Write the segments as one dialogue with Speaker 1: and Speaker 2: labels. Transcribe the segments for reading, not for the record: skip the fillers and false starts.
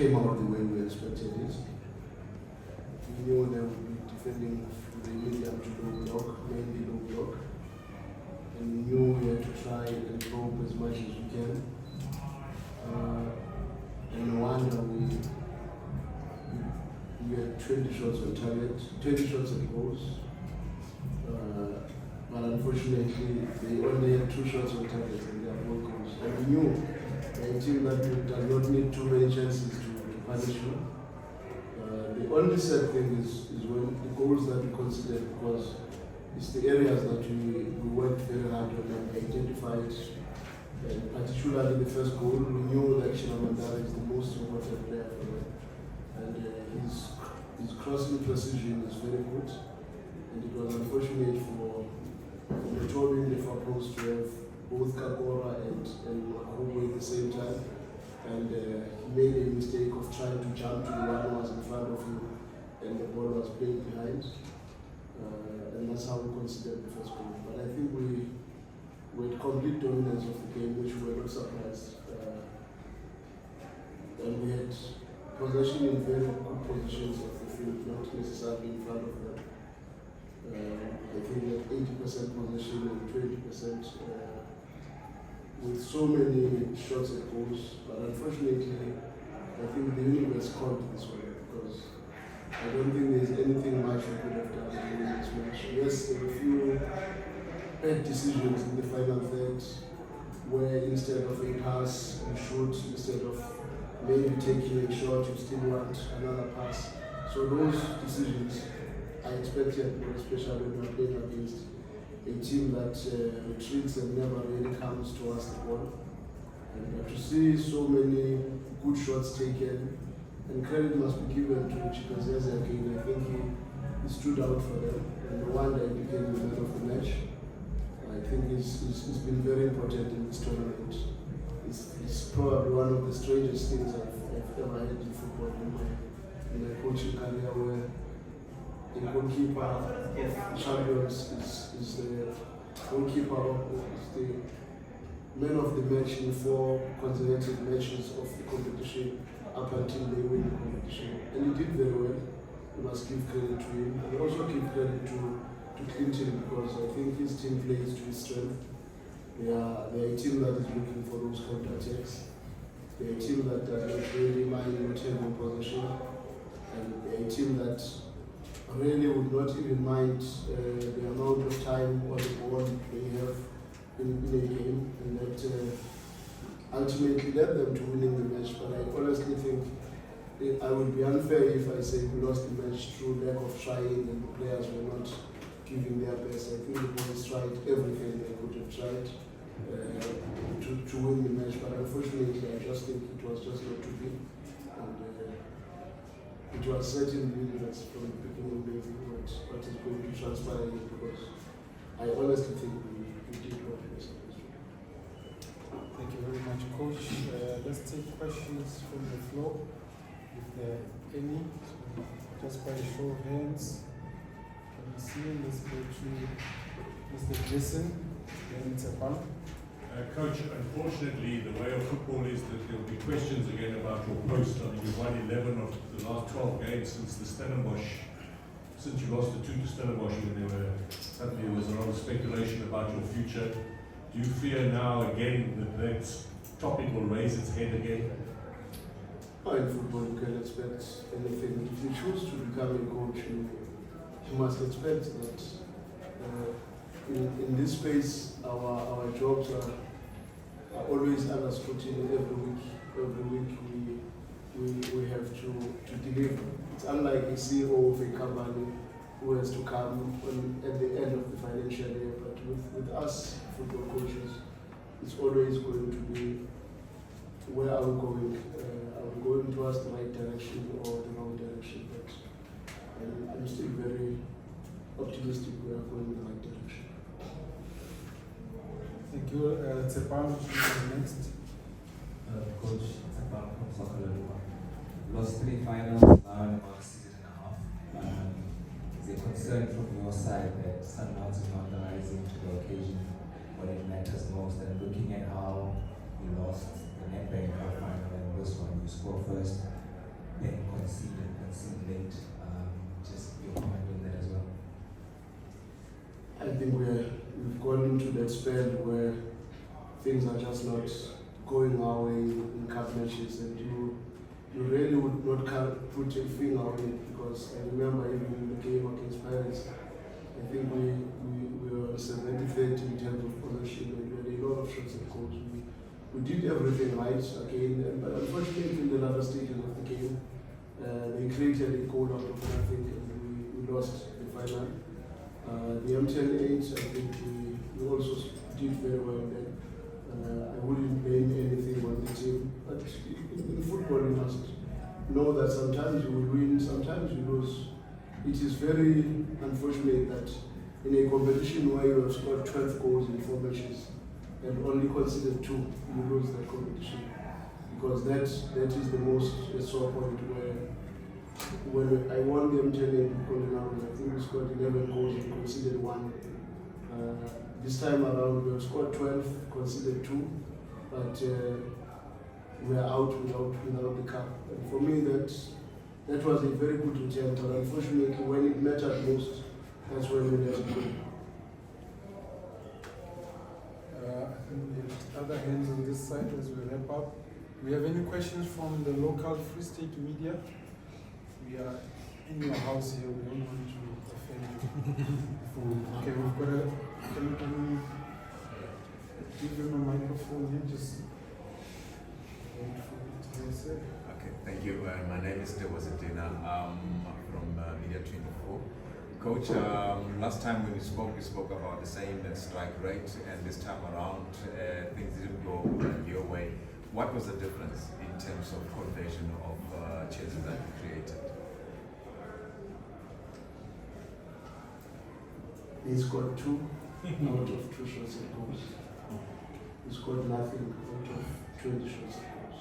Speaker 1: came out the way we expected it. We knew they would be defending the medium to low block, mainly low block. And we knew we had to try and probe as much as we can. And no wonder we had 20 shots on target, 20 shots at goals. But unfortunately, they only had 2 shots on target and they are both goals. And we knew a team that does not need too many chances to punish you. The only sad thing is when the goals that we considered, because it's the areas that we worked very hard on and identified. And particularly the first goal, we knew that Shinamandara is the most important player for them. And his crossing precision is very good. And it was unfortunate for the Toby in the far post to have both Kakora and Manqoba at the same time. And he made a mistake of trying to jump to the one who was in front of him and the ball was playing behind. And that's how we considered the first goal. But I think we had complete dominance of the game, which we were not surprised. And we had possession in very good positions of the field, not necessarily in front of them. I think that 80% possession and 20% with so many shots at goals. But unfortunately, I think the universe called this one because I don't think there's anything much we could have done in this match. Yes, there were a few bad decisions in the final third where instead of a pass, you shoot, instead of maybe taking a shot, you still want another pass. So those decisions I expected, especially when we're playing against a team that retreats and never really comes towards the ball. And to see so many good shots taken, and credit must be given to Chikazeze again. I think he stood out for them, and no wonder he became the man of the match. I think he's been very important in this tournament. It's probably one of the strangest things I've ever had in football in my coaching career, where the goalkeeper of champions is the goalkeeper is the man of the match in 4 consecutive matches of the competition up until they win the competition. And he did very well. We must give credit to him. And also give credit to Clinton, because I think his team plays to his strength. They are a team that is looking for those counter-attacks. They are a team that does not really mind not having possession. And they are a team that really would not even mind the amount of time or the ball they have in a game, and that ultimately led them to winning the match. But I honestly think I would be unfair if I say we lost the match through lack of trying and the players were not giving their best. I think the boys tried everything they could have tried to win the match, but unfortunately I just think it was just not to be. And it was certainly that's from the beginning what is going to transpire, because I honestly think we did what we were supposed to.
Speaker 2: Thank you very much, Coach. Let's take questions from the floor, if there are any. So just by a show of hands, can we see? Let's go to Mr. Jason, then Tsepan.
Speaker 3: Coach, unfortunately, the way of football is that there will be questions again about your post. I mean, you've won 11 of the last 12 games since the Stellenbosch. Since you lost the 2 to Stellenbosch, when suddenly there was a lot of speculation about your future. Do you fear now again that topic will raise its head again?
Speaker 1: In football, you can expect anything. If you choose to become a coach, you must expect that in this space, our jobs are always under scrutiny every week. Every week we have to deliver. It's unlike a CEO of a company who has to come at the end of the financial year. But with us football coaches, it's always going to be, where are we going? Are we going towards the right direction or the wrong direction? But I'm still very optimistic we are going in the right direction.
Speaker 2: Thank you. Tsepan, next.
Speaker 4: Coach, Tsepan from Sokololuwa. Lost 3 finals now in about a season and a half. Is there concern from your side that Sundowns is not rising to the occasion when it matters most? And looking at how you lost the Nedbank Cup final and this one, you score first,
Speaker 1: that spell where things are just not going our way in cup matches, and you really would not put your finger on it, because I remember even in the game against Pirates, I think we were 70-30 in terms of possession, and we had a lot of shots at goals. We did everything right again, but unfortunately in the latter stages of the game, they created a goal out of nothing, and we lost the final. The MTN8, I think we also did very well then. I wouldn't blame anything on the team, but in football you must know that sometimes you will win, sometimes you lose. It is very unfortunate that in a competition where you have scored 12 goals in 4 matches and only considered 2, you lose that competition. Because that is the most sore point where when I won the MTN I think we scored 11 goals and conceded 1. This time around we have scored 12, conceded 2, but we are out without the cup. And for me that was a very good attempt, and unfortunately when it mattered most, that's when we let it go.
Speaker 2: I think we have other hands on this side as we wrap up. We have any questions from the local Free State media? We are in your house here, we don't want to offend you. Okay, we've got a, can we give him a microphone here, just wait for it to say.
Speaker 5: Okay, thank you. My name is Dina. I'm from Media 24. Coach, last time when we spoke about the same strike rate, and this time around things didn't go your way. What was the difference in terms of conversion of chances that you created?
Speaker 1: He scored 2 out of 2 shots at goals. He scored nothing out of 20 shots at goals.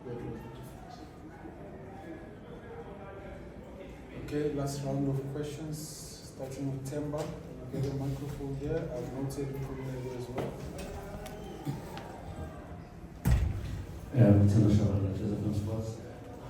Speaker 1: That was the difference.
Speaker 2: Okay, last round of questions, starting with Temba. We'll get a microphone here. I've noted Mpumelelo as well.
Speaker 6: Temba Shabalala, Joseph Sports.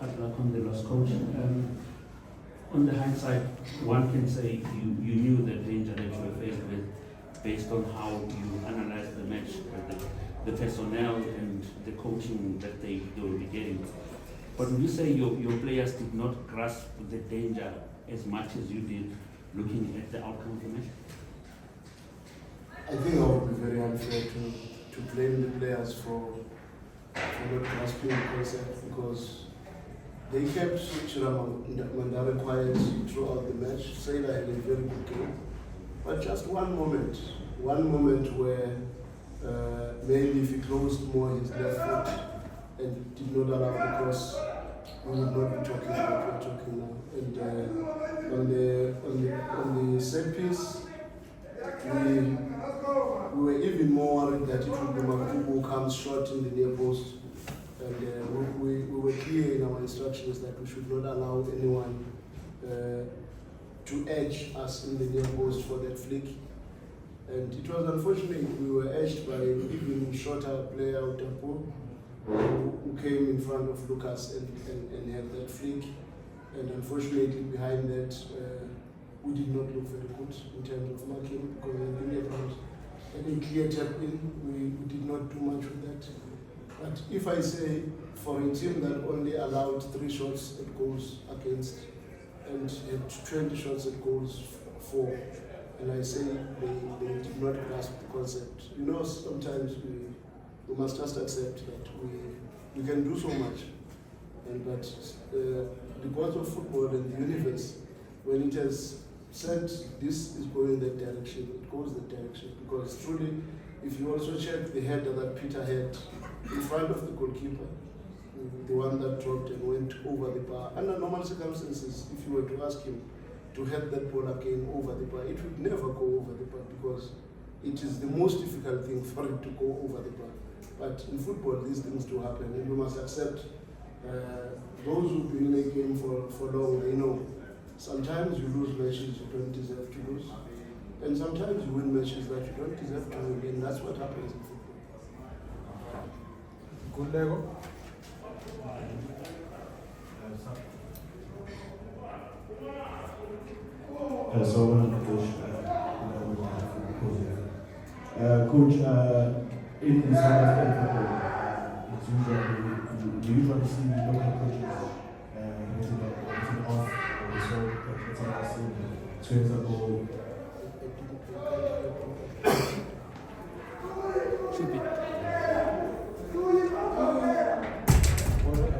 Speaker 6: Hard luck on the lost coach. On the hindsight, one can say you knew the danger that you were faced with based on how you analyzed the match, the personnel and the coaching that they will be getting. But would you say your players did not grasp the danger as much as you did looking at the outcome of the match?
Speaker 1: I think I would be very unfair to blame the players for not grasping the concept, because they kept Chirama Mandara quiet throughout the match. Sailor had a very good game. But just one moment where maybe if he closed more his left foot and did not allow the cross, we would not be talking about what we're talking now. And on the set piece, we were even more worried that it would be Magesi who comes short in the near post. And we were clear in our instructions that we should not allow anyone to edge us in the near post for that flick. And it was unfortunate we were edged by an even shorter player, Utapo, who came in front of Lucas and had that flick. And unfortunately behind that, we did not look very good in terms of marking, because I think about any clear tap in, we did not do much with that. But if I say for a team that only allowed 3 shots at goals against and had 20 shots at goals 4, and I say they did not grasp the concept, you know, sometimes we must just accept that we can do so much, and that the gods of football and the universe, when it has said this is going that direction, it goes that direction. Because truly, if you also check the header that Peter had in front of the goalkeeper, the one that dropped and went over the bar, under normal circumstances, if you were to ask him to head that ball again over the bar, it would never go over the bar, because it is the most difficult thing for it to go over the bar. But in football, these things do happen, and we must accept. Those who've been in a game for long, they know sometimes you lose matches you don't deserve to lose, and sometimes you win matches that you don't deserve to win, and that's what happens in football.
Speaker 2: Good Lego.
Speaker 7: So, Coach, in South African football, it's usually see local coaches getting off, or so getting us in 2 years ago.
Speaker 2: Should be.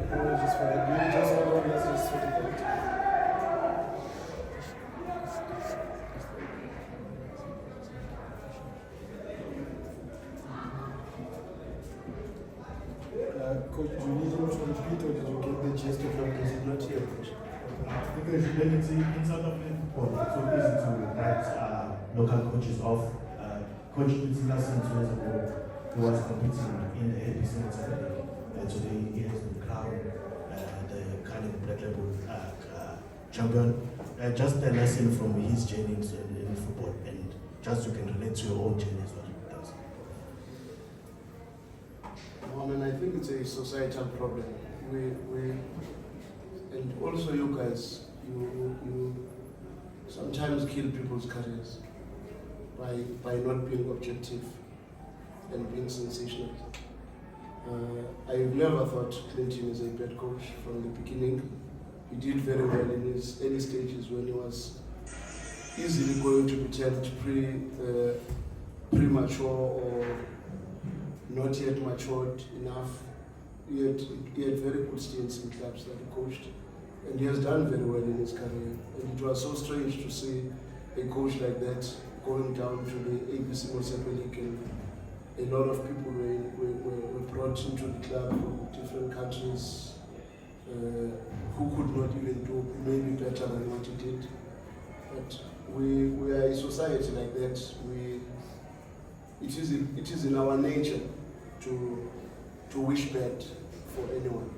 Speaker 2: Apologies for that. Maybe just hold on, let's just sort it out. Coach, do you need him to repeat or did you get the gist of what is not here, Coach?
Speaker 7: Because in South African football, it's so easy to write local coaches off. Coach Pitzila since 2 years ago, he was competing in the ABC League. Today he has been crowned the current black label champion. Just a lesson from his journey in football, and just you can relate to your own journey as well.
Speaker 1: I think it's a societal problem. And also you guys, you sometimes kill people's careers by not being objective and being sensational. I've never thought Clinton is a bad coach from the beginning. He did very well in his early stages when he was easily going to be termed premature or not yet matured enough. He had very good stints in clubs that he coached, and he has done very well in his career. And it was so strange to see a coach like that going down to the ABC League, and a lot of people were brought into the club from different countries who could not even do maybe better than what he did. But we are a society like that. It is in our nature to wish bad for anyone.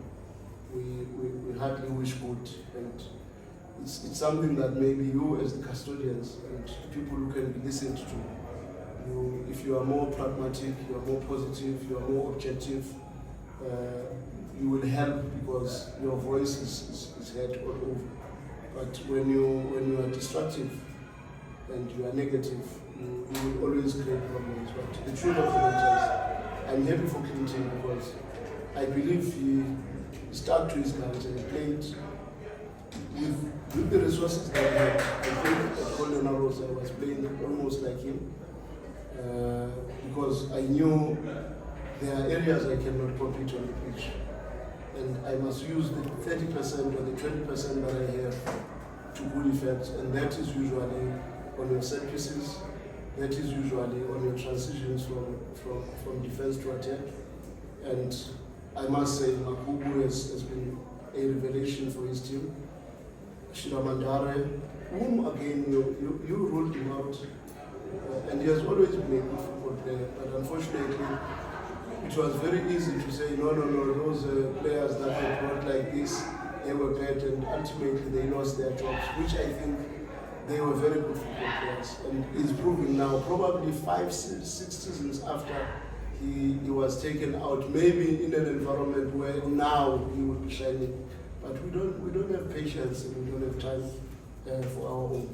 Speaker 1: We hardly wish good, and it's something that maybe you as the custodians and people who can be listened to, if you are more pragmatic, you are more positive, you are more objective, you will help because your voice is heard all over. But when you are destructive and you are negative, you will always create problems. But the truth of the matter is, I'm happy for Clinton because I believe he stuck to his guns and played with the resources that he had. I think at Golden Arrows I was playing almost like him because I knew there are areas I cannot compete on the pitch. And I must use the 30% or the 20% that I have to good effect, and that is usually on your set pieces. That is usually on your transitions from defense to attack. And I must say, Manqoba has been a revelation for his team. Shiramandare, whom again you ruled him out, and he has always been a good football player. But unfortunately, it was very easy to say, no, those players that were brought like this, they were bad, and ultimately they lost their jobs, which I think they were very good football players, and he's proving now, probably 5-6 seasons after he was taken out, maybe in an environment where now he would be shining. But we don't have patience and we don't have time for our own.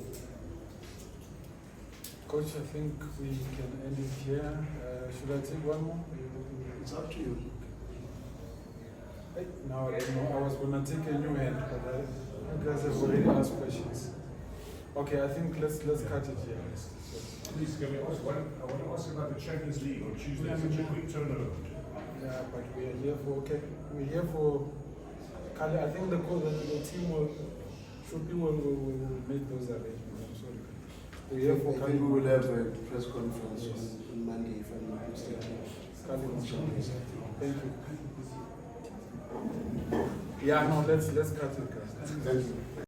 Speaker 2: Coach, I think we can end it here. Should I take one more?
Speaker 1: It's up to you.
Speaker 2: Now I don't know. I was gonna take a new hand, but you guys have already asked questions. Okay, I think let's cut it here.
Speaker 3: Please, can we ask one? I want to ask about the Champions League on Tuesday. Such a quick turnaround.
Speaker 2: Yeah, but we are here for We're here for. I think the team will make those arrangements. I'm sorry. We're here for.
Speaker 1: I think we will have a press conference on Monday, if I'm not mistaken.
Speaker 2: Thank you. Yeah, no, let's cut it, guys.
Speaker 1: Thank you.